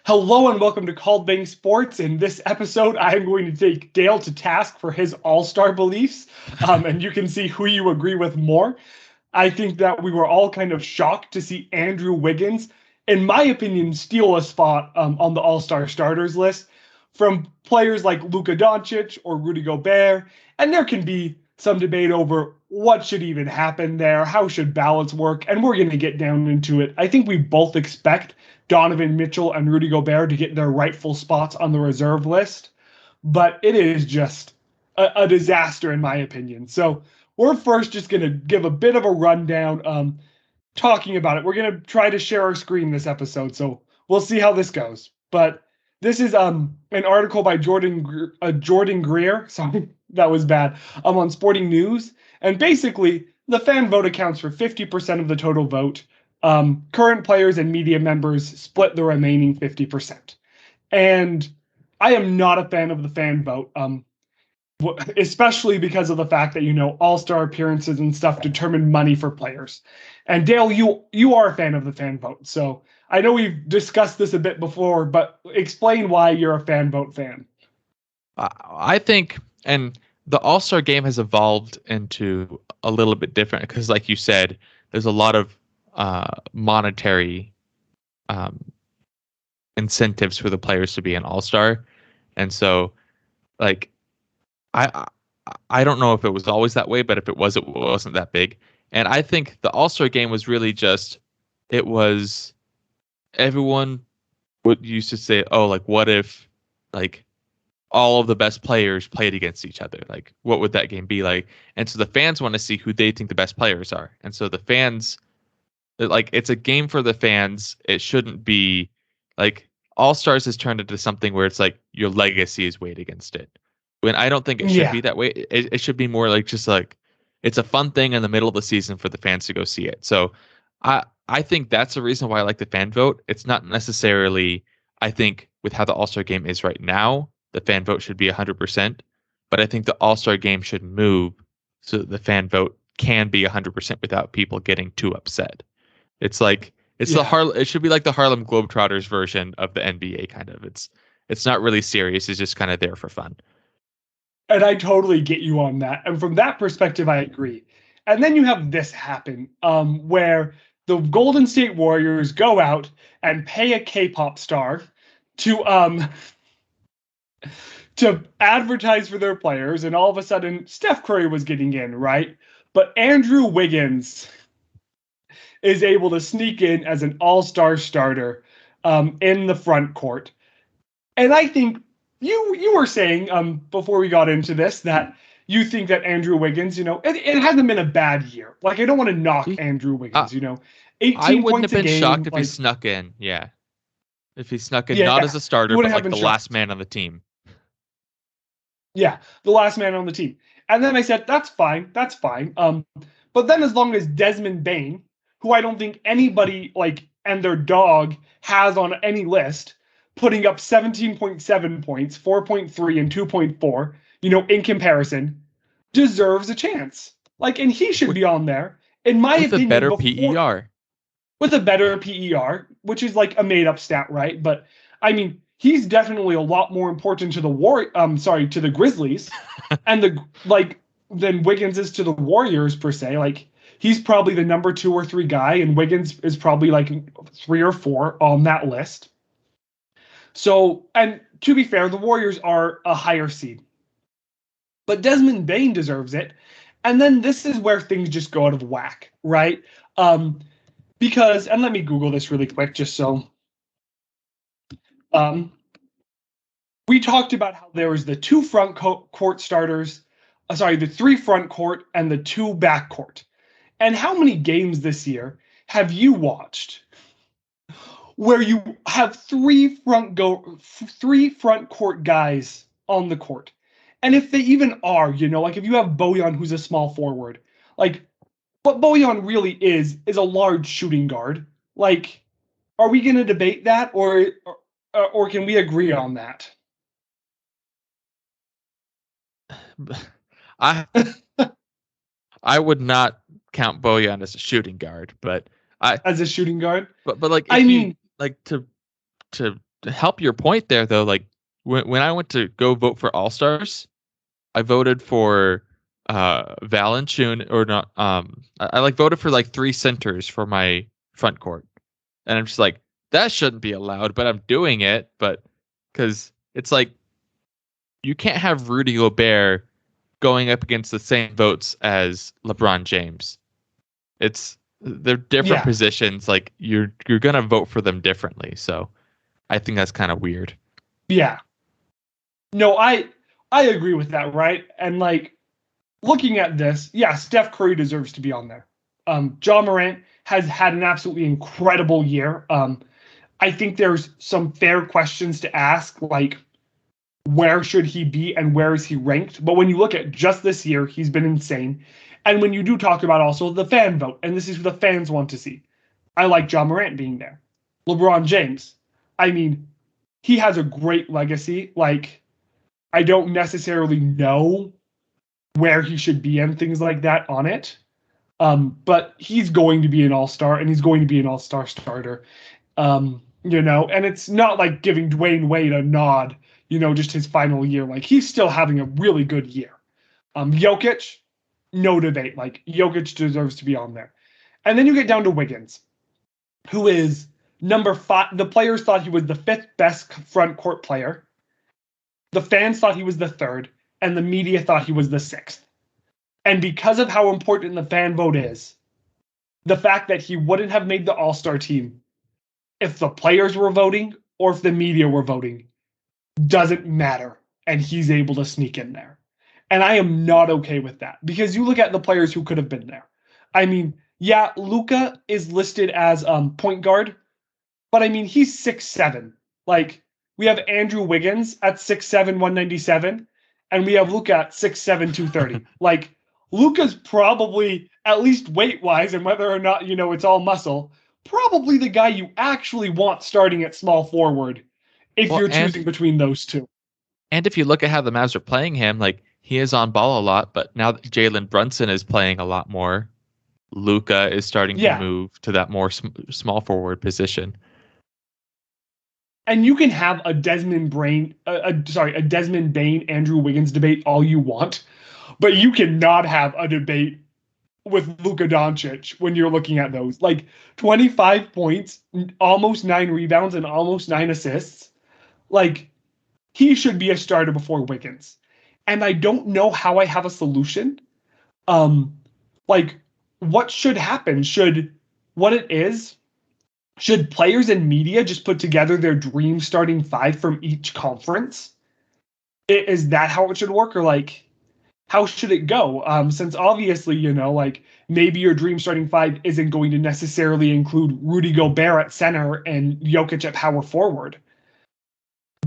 Hello and welcome to Called Bang Sports. In this episode, I am going to take Dale to task for his all-star beliefs, and you can see who you agree with more. I think that we were all kind of shocked to see Andrew Wiggins, in my opinion, steal a spot on the all-star starters list from players like Luka Doncic or Rudy Gobert, and there can be some debate over what should even happen there, how should ballots work, and we're going to get down into it. I think we both expect Donovan Mitchell and Rudy Gobert to get their rightful spots on the reserve list, but it is just a disaster in my opinion. So we're first just going to give a bit of a rundown talking about it. We're going to try to share our screen this episode, so we'll see how this goes. But this is an article by Jordan Greer. Sorry, that was bad. On Sporting News. And basically, the fan vote accounts for 50% of the total vote. Current players and media members split the remaining 50%. And I am not a fan of the fan vote, especially because of the fact that, all-star appearances and stuff determine money for players. And Dale, you are a fan of the fan vote. So I know we've discussed this a bit before, but explain why you're a fan vote fan. I think, and the All-Star game has evolved into a little bit different because, like you said, there's a lot of monetary incentives for the players to be an all-star, and so like I don't know if it was always that way, but if it was, it wasn't that big. And I think the all-star game was really just, it was, everyone would used to say, oh, like what if like all of the best players played against each other, like what would that game be like? And so the fans want to see who they think the best players are, and so the fans, like, it's a game for the fans. It shouldn't be like All Stars has turned into something where it's like your legacy is weighed against it. When I don't think it should be that way. It should be more like just like it's a fun thing in the middle of the season for the fans to go see it. So I think that's the reason why I like the fan vote. It's not necessarily, I think with how the All-Star game is right now, the fan vote should be 100%, but I think the All-Star game should move so that the fan vote can be 100% without people getting too upset. It's like it should be like the Harlem Globetrotters version of the NBA kind of. It's not really serious. It's just kind of there for fun. And I totally get you on that. And from that perspective, I agree. And then you have this happen where the Golden State Warriors go out and pay a K-pop star to advertise for their players, and all of a sudden Steph Curry was getting in, right? But Andrew Wiggins is able to sneak in as an all-star starter in the front court. And I think you were saying before we got into this that you think that Andrew Wiggins, it hasn't been a bad year. Like, I don't want to knock Andrew Wiggins, 18 I wouldn't points have been a game, shocked if he snuck in. Yeah. If he snuck in, not as a starter, but like the last man on the team. Yeah, the last man on the team. And then I said, that's fine. But then as long as Desmond Bane, who I don't think anybody and their dog has on any list, putting up 17.7 points, 4.3 and 2.4, in comparison, deserves a chance. And he should be on there, in my opinion. With a better PER. With a better PER, which is like a made-up stat, right? But I mean, he's definitely a lot more important to the to the Grizzlies, and than Wiggins is to the Warriors per se. Like, he's probably the number 2 or 3 guy, and Wiggins is probably like 3 or 4 on that list. So, and to be fair, the Warriors are a higher seed. But Desmond Bane deserves it. And then this is where things just go out of whack, right? Because, and let me Google this really quick just so. We talked about how there was the 2 front court starters, the 3 front court and the 2 back court. And how many games this year have you watched where you have 3 front court guys on the court? And if they even are, if you have Bojan, who's a small forward, what Bojan really is a large shooting guard. Are we going to debate that, or can we agree on that? I would not count Bojan as a shooting guard, but as a shooting guard. But like, I mean, like to to help your point there, though, like when I went to go vote for All Stars, I voted for Valanciunas or not. I like voted for like 3 centers for my front court, and I'm just like that shouldn't be allowed, but I'm doing it, but because it's like you can't have Rudy Gobert going up against the same votes as LeBron James. They're different positions. Like you're gonna vote for them differently. So I think that's kind of weird. Yeah. No, I agree with that, right? And like looking at this, yeah, Steph Curry deserves to be on there. Ja Morant has had an absolutely incredible year. I think there's some fair questions to ask, like where should he be and where is he ranked? But when you look at just this year, he's been insane. And when you do talk about also the fan vote, and this is what the fans want to see, I like Ja Morant being there. LeBron James, I mean, he has a great legacy. Like, I don't necessarily know where he should be and things like that on it. But he's going to be an all-star, and he's going to be an all-star starter. And it's not like giving Dwayne Wade a nod, just his final year. Like, he's still having a really good year. Jokic, no debate. Like, Jokic deserves to be on there. And then you get down to Wiggins, who is number 5. The players thought he was the 5th best front court player. The fans thought he was the 3rd, and the media thought he was the 6th. And because of how important the fan vote is, the fact that he wouldn't have made the All-Star team if the players were voting or if the media were voting doesn't matter, and he's able to sneak in there. And I am not okay with that, because you look at the players who could have been there. I mean, yeah, Luka is listed as point guard, but I mean, he's 6'7". Like, we have Andrew Wiggins at 6'7", 197, and we have Luka at 6'7", 230. Like, Luka's probably, at least weight-wise, and whether or not, it's all muscle, probably the guy you actually want starting at small forward if you're choosing between those two. And if you look at how the Mavs are playing him, like, he is on ball a lot, but now that Jalen Brunson is playing a lot more, Luka is starting to move to that more small forward position. And you can have a Desmond Bain, Andrew Wiggins debate all you want, but you cannot have a debate with Luka Doncic when you're looking at those. Like 25 points, almost 9 rebounds, and almost 9 assists. Like, he should be a starter before Wiggins. And I don't know how I have a solution. Like, what should happen? Should players and media just put together their dream starting 5 from each conference? Is that how it should work? Or, like, how should it go? Since obviously, like, maybe your dream starting 5 isn't going to necessarily include Rudy Gobert at center and Jokic at power forward.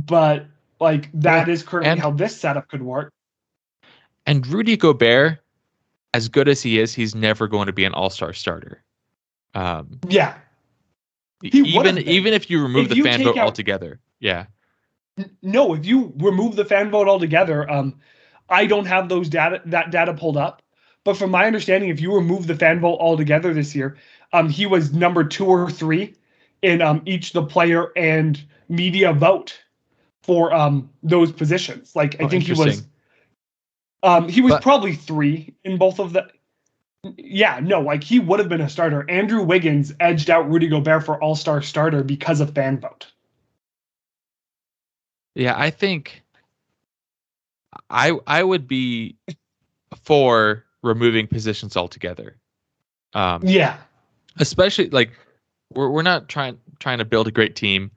But, like, that is currently how this setup could work. And Rudy Gobert, as good as he is, he's never going to be an all-star starter. Yeah. Even if you remove the fan vote altogether. Yeah. No, if you remove the fan vote altogether, I don't have that data pulled up. But from my understanding, if you remove the fan vote altogether this year, he was number 2 or 3 in each the player and media vote for those positions. Like, I think he was probably 3 in both of the. Yeah, no, like, he would have been a starter. Andrew Wiggins edged out Rudy Gobert for all-star starter because of fan vote. Yeah, I think I would be for removing positions altogether. Yeah. Especially, like, we're not trying to build a great team.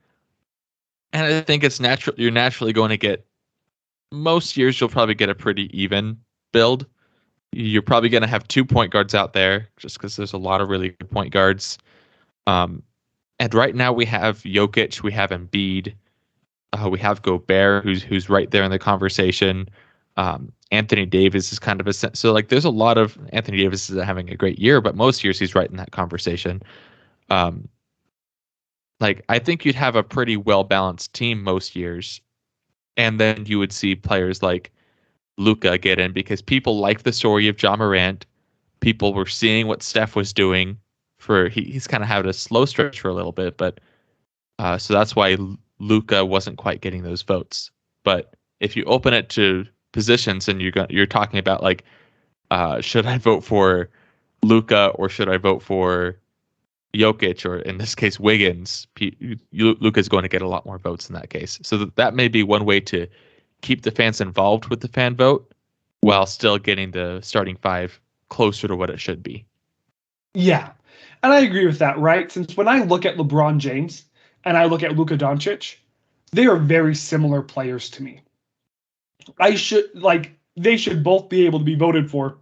And I think it's natural. You're naturally going to get, most years you'll probably get a pretty even build. You're probably going to have 2 point guards out there just because there's a lot of really good point guards. And right now we have Jokic, we have Embiid, we have Gobert, who's right there in the conversation. Anthony Davis is kind of so, like, there's a lot of Anthony Davis is having a great year, but most years he's right in that conversation. Like, I think you'd have a pretty well-balanced team most years, and then you would see players like Luka get in because people like the story of Ja Morant. People were seeing what Steph was doing. He's kind of had a slow stretch for a little bit, but so that's why Luka wasn't quite getting those votes. But if you open it to positions and you're talking about like, should I vote for Luka or should I vote for Jokic, or in this case Wiggins, Luka's going to get a lot more votes in that case. So that may be one way to keep the fans involved with the fan vote while still getting the starting five closer to what it should be. Yeah. And I agree with that, right? Since when I look at LeBron James and I look at Luka Doncic, they are very similar players to me. They should both be able to be voted for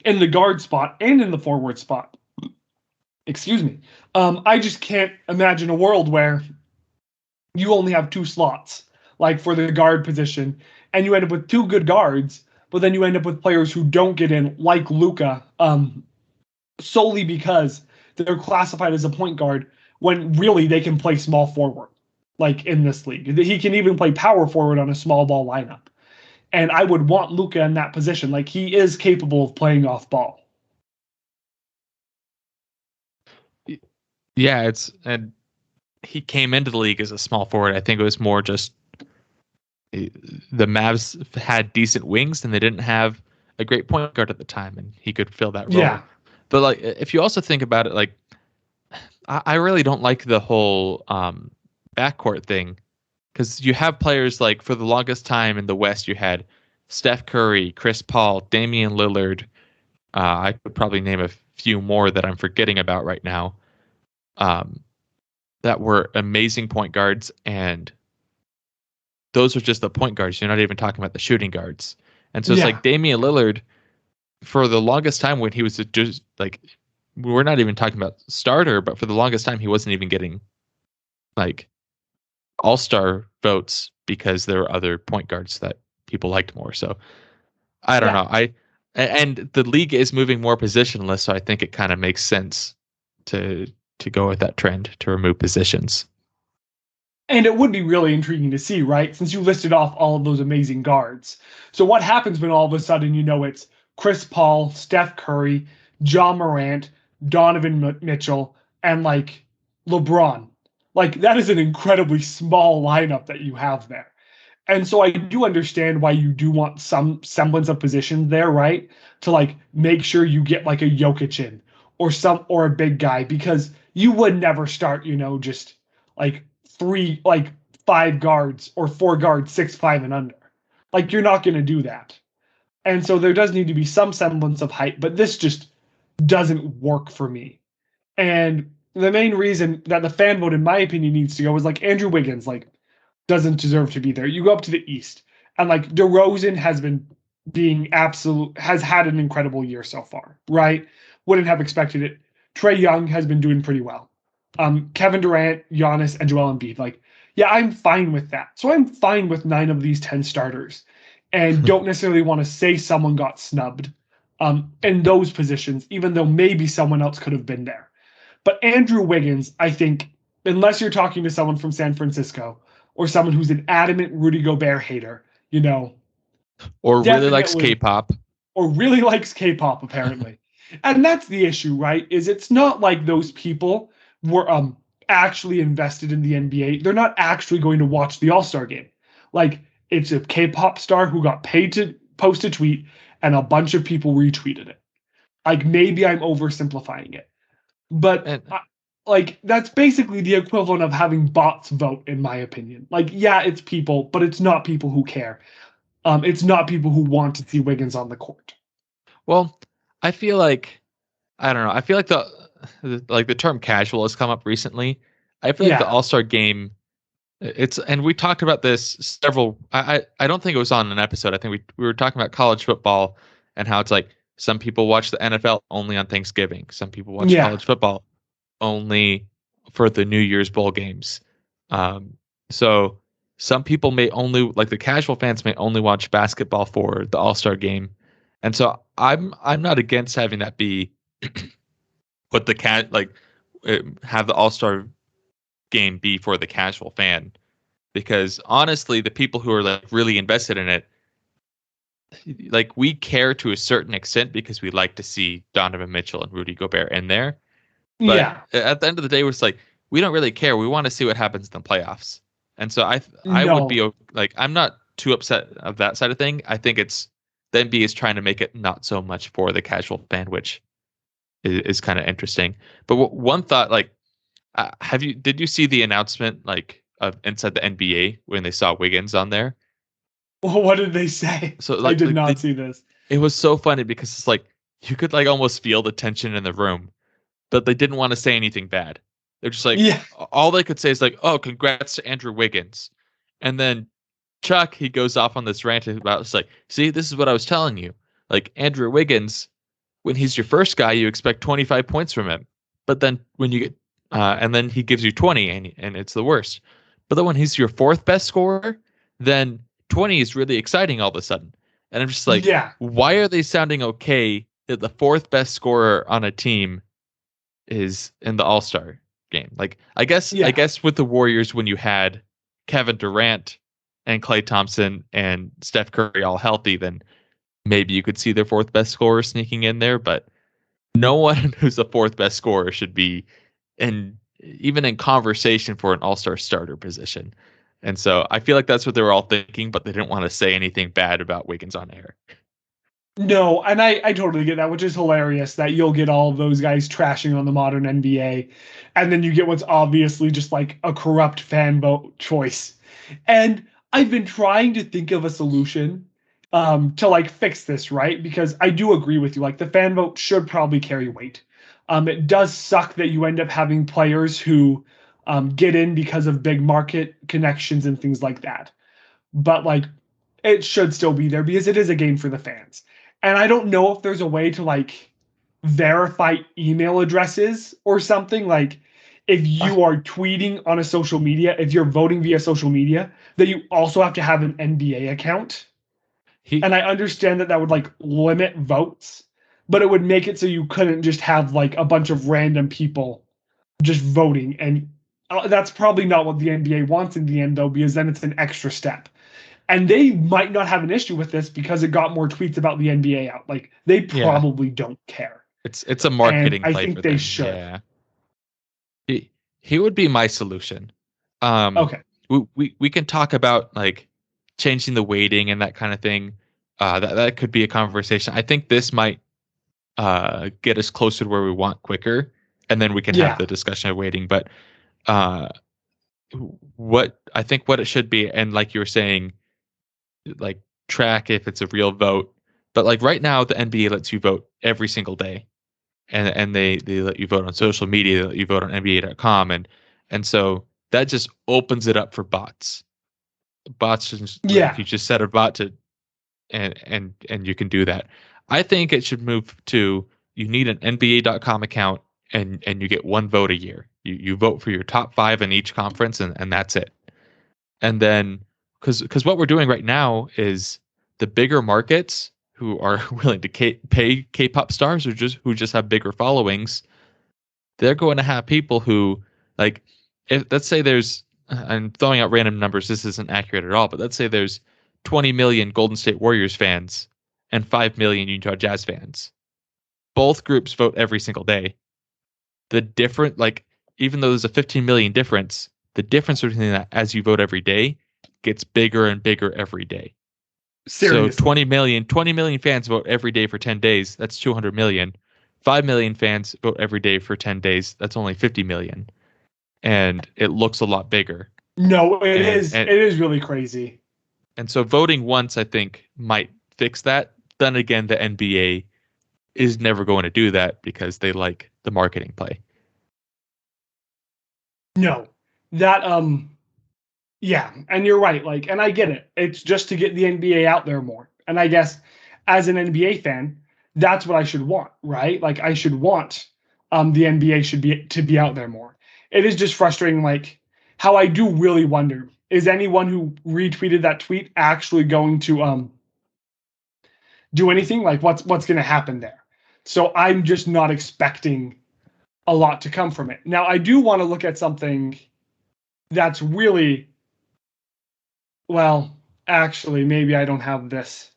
in the guard spot and in the forward spot. Excuse me. I just can't imagine a world where you only have 2 slots, like for the guard position, and you end up with 2 good guards, but then you end up with players who don't get in, like Luka, solely because they're classified as a point guard when really they can play small forward, like in this league. He can even play power forward on a small ball lineup. And I would want Luka in that position. Like, he is capable of playing off ball. Yeah, and he came into the league as a small forward. I think it was more just the Mavs had decent wings and they didn't have a great point guard at the time, and he could fill that role. Yeah. But like, if you also think about it, like, I really don't like the whole backcourt thing, because you have players like, for the longest time in the West, you had Steph Curry, Chris Paul, Damian Lillard. I could probably name a few more that I'm forgetting about right now. That were amazing point guards, and those are just the point guards. You're not even talking about the shooting guards. And so it's like Damian Lillard, for the longest time when he was just like, we're not even talking about starter, but for the longest time he wasn't even getting like all-star votes because there were other point guards that people liked more. So I don't know. And the league is moving more positionless, so I think it kind of makes sense to go with that trend to remove positions. And it would be really intriguing to see, right? Since you listed off all of those amazing guards. So what happens when all of a sudden, it's Chris Paul, Steph Curry, Ja Morant, Donovan Mitchell, and like LeBron? Like, that is an incredibly small lineup that you have there. And so I do understand why you do want some semblance of position there, right? To like make sure you get like a Jokic in or a big guy, because you would never start, just like 5 guards or 4 guards, 6'5" and under. Like, you're not going to do that. And so there does need to be some semblance of height, but this just doesn't work for me. And the main reason that the fan vote, in my opinion, needs to go is like Andrew Wiggins, like, doesn't deserve to be there. You go up to the East, and like DeRozan has had an incredible year so far, right? Wouldn't have expected it. Trae Young has been doing pretty well. Kevin Durant, Giannis, and Joel Embiid. Like, yeah, I'm fine with that. So I'm fine with 9 of these 10 starters, and don't necessarily want to say someone got snubbed in those positions, even though maybe someone else could have been there. But Andrew Wiggins, I think, unless you're talking to someone from San Francisco or someone who's an adamant Rudy Gobert hater, or really likes K-pop. Or really likes K-pop, apparently. And that's the issue, right? Is it's not like those people were actually invested in the NBA. They're not actually going to watch the All-Star game. Like, it's a K-pop star who got paid to post a tweet, and a bunch of people retweeted it. Like, maybe I'm oversimplifying it. But that's basically the equivalent of having bots vote, in my opinion. Like, yeah, it's people, but it's not people who care. It's not people who want to see Wiggins on the court. Well, I feel like, I don't know. I feel like the term casual has come up recently. I feel like the All-Star game, and we talked about this several. I don't think it was on an episode. I think we were talking about college football and how it's like some people watch the NFL only on Thanksgiving. Some people watch college football only for the New Year's bowl games. So some people may only, like the casual fans, may only watch basketball for the All-Star game. And so I'm not against having that be, but have the All-Star game be for the casual fan, because honestly, the people who are like really invested in it, like, we care to a certain extent because we like to see Donovan Mitchell and Rudy Gobert in there. But at the end of the day, it's like, we don't really care. We want to see what happens in the playoffs. And so I would No. be like, I'm not too upset of that side of thing. I think it's the NBA is trying to make it not so much for the casual fan, which is kind of interesting. But one thought, like, did you see the announcement like of inside the NBA when they saw Wiggins on there? Well, what did they say? So I like did like not see this. it was so funny because it's like you could like almost feel the tension in the room, but they didn't want to say anything bad. They're just like Yeah. all they could say is like, "Oh, congrats to Andrew Wiggins," and then Chuck he goes off on this rant about it's like, "See, this is what I was telling you. Like Andrew Wiggins, when he's your first guy, you expect 25 points from him, but then when you get and then he gives you 20 and it's the worst. But then when he's your fourth best scorer, then 20 is really exciting all of a sudden." And I'm just like, Yeah. why are they sounding okay that the fourth best scorer on a team is in the All-Star game? Like, I Yeah. guess with the Warriors when you had Kevin Durant and Klay Thompson and Steph Curry all healthy, then maybe you could see their fourth best scorer sneaking in there, but no one who's the fourth best scorer should be in even in conversation for an all-star starter position. And so I feel like that's what they were all thinking, but they didn't want to say anything bad about Wiggins on air. No, and I totally get that, which is hilarious that you'll get all of those guys trashing on the modern NBA, and then you get what's obviously just like a corrupt fan vote choice. And I've been trying to think of a solution to like fix this, right? Because I do agree with you. Like the fan vote should probably carry weight. It does suck that you end up having players who get in because of big market connections and things like that. But like it should still be there because it is a game for the fans. And I don't know if there's a way to like verify email addresses or something. Like if Uh, you are tweeting on a social media, if you're voting via social media, that you also have to have an NBA account. he And I understand that that would like limit votes, but it would make it so you couldn't just have like a bunch of random people just voting. And that's probably not what the NBA wants in the end, though, because then it's an extra step. And they might not have an issue with this because it got more tweets about the NBA out. Like they yeah, probably don't care. it's a And marketing I play think for they them. should. Yeah. He would be my solution. Um Okay. we can talk about like changing the weighting and that kind of thing. That could be a conversation. I think this might get us closer to where we want quicker, and then we can have Yeah. the discussion of waiting. But uh, what I think what it should be, and like you were saying, like track if it's a real vote. But like right now, the NBA lets you vote every single day, and they let you vote on social media, they let you vote on NBA.com, and so that just opens it up for bots. Bots just like Yeah. you just set a bot to and you can do that. I think it should move to you need an NBA.com account and you get one vote a year. You vote for your top five in each conference and that's it. And then because what we're doing right now is the bigger markets who are willing to pay K-pop stars or just who just have bigger followings, they're going to have people who like if let's say there's I'm throwing out random numbers, this isn't accurate at all, but let's say there's 20 million Golden State Warriors fans and 5 million Utah Jazz fans. Both groups vote every single day. The different like even though there's a 15 million difference, the difference between that as you vote every day gets bigger and bigger every day. So Seriously. 20 million fans vote every day for 10 days. That's 200 million. 5 million fans vote every day for 10 days. That's only 50 million. And it looks a lot bigger. No, it And is. and It is really crazy. and so voting once I think might fix that. Then again, the NBA is never going to do that because they like the marketing play. No. That yeah, and you're right. Like, and I get it. It's just to get the NBA out there more. And I guess as an NBA fan, that's what I should want, right? Like I should want the NBA should be to be out there more. It is just frustrating, like how I do really wonder, is anyone who retweeted that tweet actually going to do anything? Like what's gonna happen there? So I'm just not expecting a lot to come from it. Now I do want to look at something that's really well, actually, maybe I don't have this.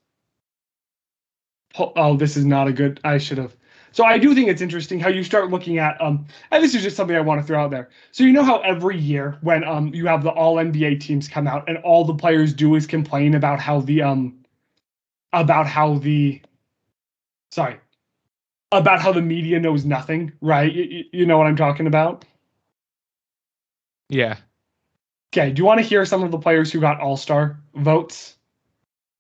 Oh, this is not a good. I should have. So I do think it's interesting how you start looking at and this is just something I want to throw out there. So you know how every year when you have the all NBA teams come out and all the players do is complain about how the sorry, about how the media knows nothing, right? You know what I'm talking about? Yeah. Okay, do you want to hear some of the players who got All-Star votes?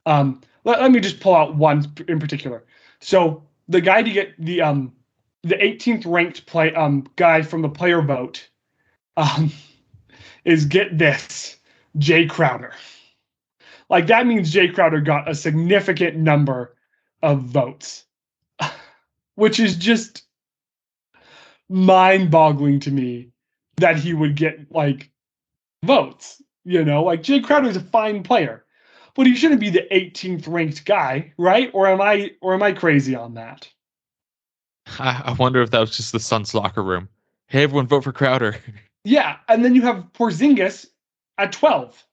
Let me just pull out one in particular. So the guy to get the 18th ranked guy from the player vote is, get this, Jay Crowder. Like, that means Jay Crowder got a significant number of votes, which is just mind-boggling to me that he would get like votes. Like, Jay Crowder is a fine player, but he shouldn't be the 18th ranked guy, right? Or am I crazy on that? I wonder if that was just the Suns locker room. Hey, everyone, vote for Crowder. Yeah, and then you have Porzingis at 12.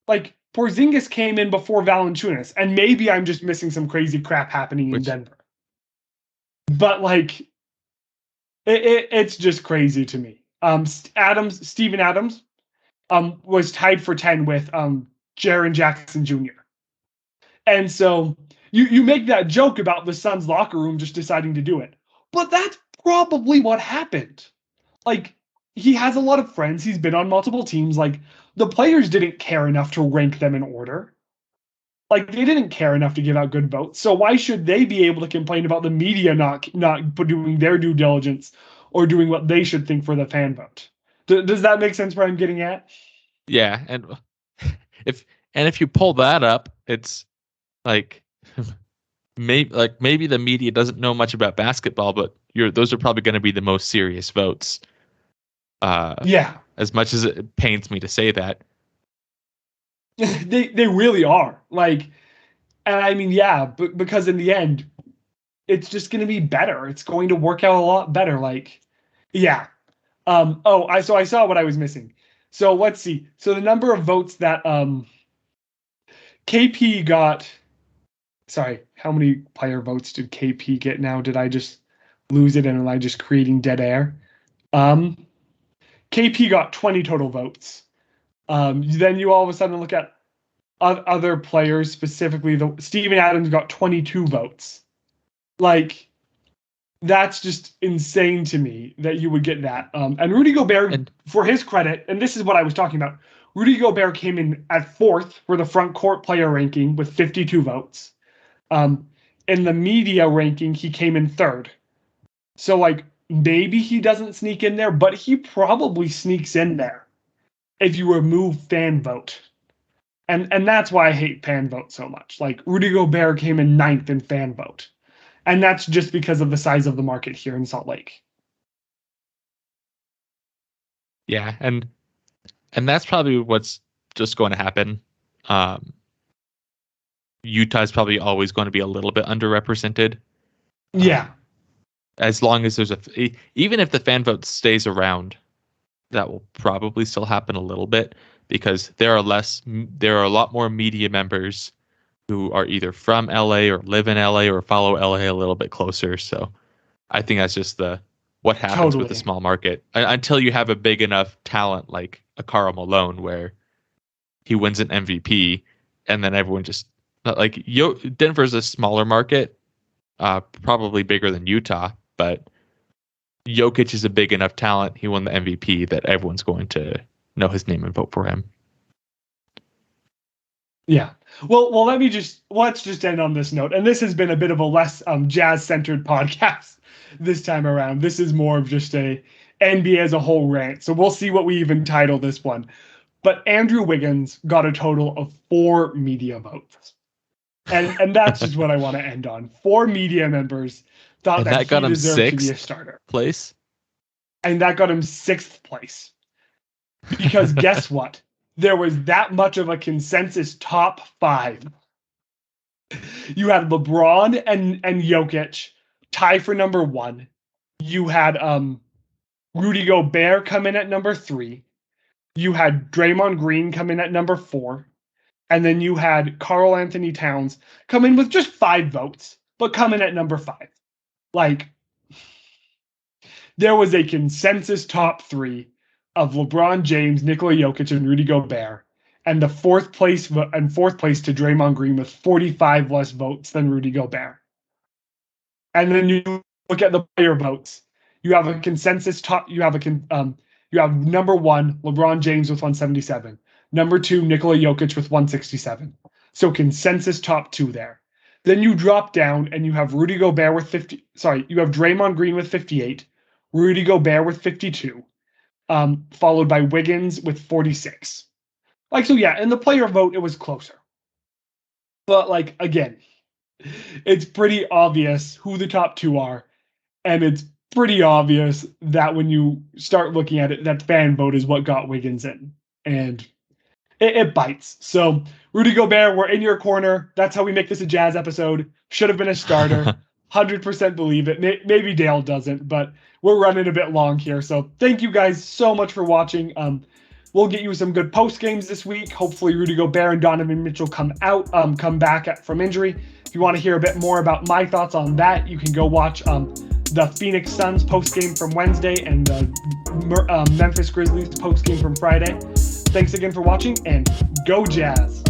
Like, Porzingis came in before Valanciunas, and maybe I'm just missing some crazy crap happening in Denver. But like, it's just crazy to me. Steven Adams was tied for 10 with Jaren Jackson Jr. And so you make that joke about the Suns locker room just deciding to do it. But that's probably what happened. Like, he has a lot of friends. He's been on multiple teams. Like, the players didn't care enough to rank them in order. Like, they didn't care enough to give out good votes. So why should they be able to complain about the media not doing their due diligence or doing what they should think for the fan vote? Does that make sense where I'm getting at? Yeah, and if you pull that up, it's like maybe the media doesn't know much about basketball, but those are probably going to be the most serious votes. Yeah. As much as it pains me to say that. They really are. Like, and I mean, yeah, because in the end, it's just going to be better. It's going to work out a lot better. Like, yeah. I saw what I was missing. So let's see. So the number of votes that KP got. Sorry, how many player votes did KP get now? Did I just lose it and am I just creating dead air? KP got 20 total votes. Then you all of a sudden look at other players, specifically Steven Adams got 22 votes. Like, that's just insane to me that you would get that. And Rudy Gobert, for his credit, and this is what I was talking about, Rudy Gobert came in at 4th for the front court player ranking with 52 votes. In the media ranking, he came in 3rd. So, like, maybe he doesn't sneak in there, but he probably sneaks in there if you remove fan vote. And that's why I hate fan vote so much. Like, Rudy Gobert came in 9th in fan vote. And that's just because of the size of the market here in Salt Lake. Yeah, and that's probably what's just going to happen. Utah's probably always going to be a little bit underrepresented. Yeah. As long as there's even if the fan vote stays around, that will probably still happen a little bit because there are a lot more media members who are either from LA or live in LA or follow LA a little bit closer. So I think that's just what happens with the small market until you have a big enough talent like a Karl Malone where he wins an MVP and then everyone just like Denver's a smaller market, probably bigger than Utah, but Jokic is a big enough talent. He won the MVP that everyone's going to know his name and vote for him. Yeah. Well, let's just end on this note. And this has been a bit of a less jazz-centered podcast this time around. This is more of just a NBA as a whole rant. So we'll see what we even title this one. But Andrew Wiggins got a total of 4 media votes. And that's just what I want to end on. 4 media members thought that he deserved to be a starter. Place? And that got him 6th place. Because guess what? There was that much of a consensus top 5. You had LeBron and Jokic tie for number 1. You had Rudy Gobert come in at number 3. You had Draymond Green come in at number 4. And then you had Karl Anthony Towns come in with just 5 votes, but come in at number 5. like, there was a consensus top three of LeBron James, Nikola Jokic, and Rudy Gobert, and the fourth place to Draymond Green with 45 less votes than Rudy Gobert. And then you look at the player votes. You have a consensus top. You have number one LeBron James with 177. Number two Nikola Jokic with 167. So consensus top two there. Then you drop down and you have Rudy Gobert with 50. Sorry, you have Draymond Green with 58. Rudy Gobert with 52. Followed by Wiggins with 46. Like, so yeah, in the player vote, it was closer. But like, again, it's pretty obvious who the top two are. And it's pretty obvious that when you start looking at it, that fan vote is what got Wiggins in. And it bites. So Rudy Gobert, we're in your corner. That's how we make this a Jazz episode. Should have been a starter. 100% believe it. Maybe Dale doesn't, but we're running a bit long here. So thank you guys so much for watching. We'll get you some good post games this week. Hopefully Rudy Gobert and Donovan Mitchell come back from injury. If you want to hear a bit more about my thoughts on that, you can go watch the Phoenix Suns post game from Wednesday and the Memphis Grizzlies post game from Friday. Thanks again for watching, and go Jazz!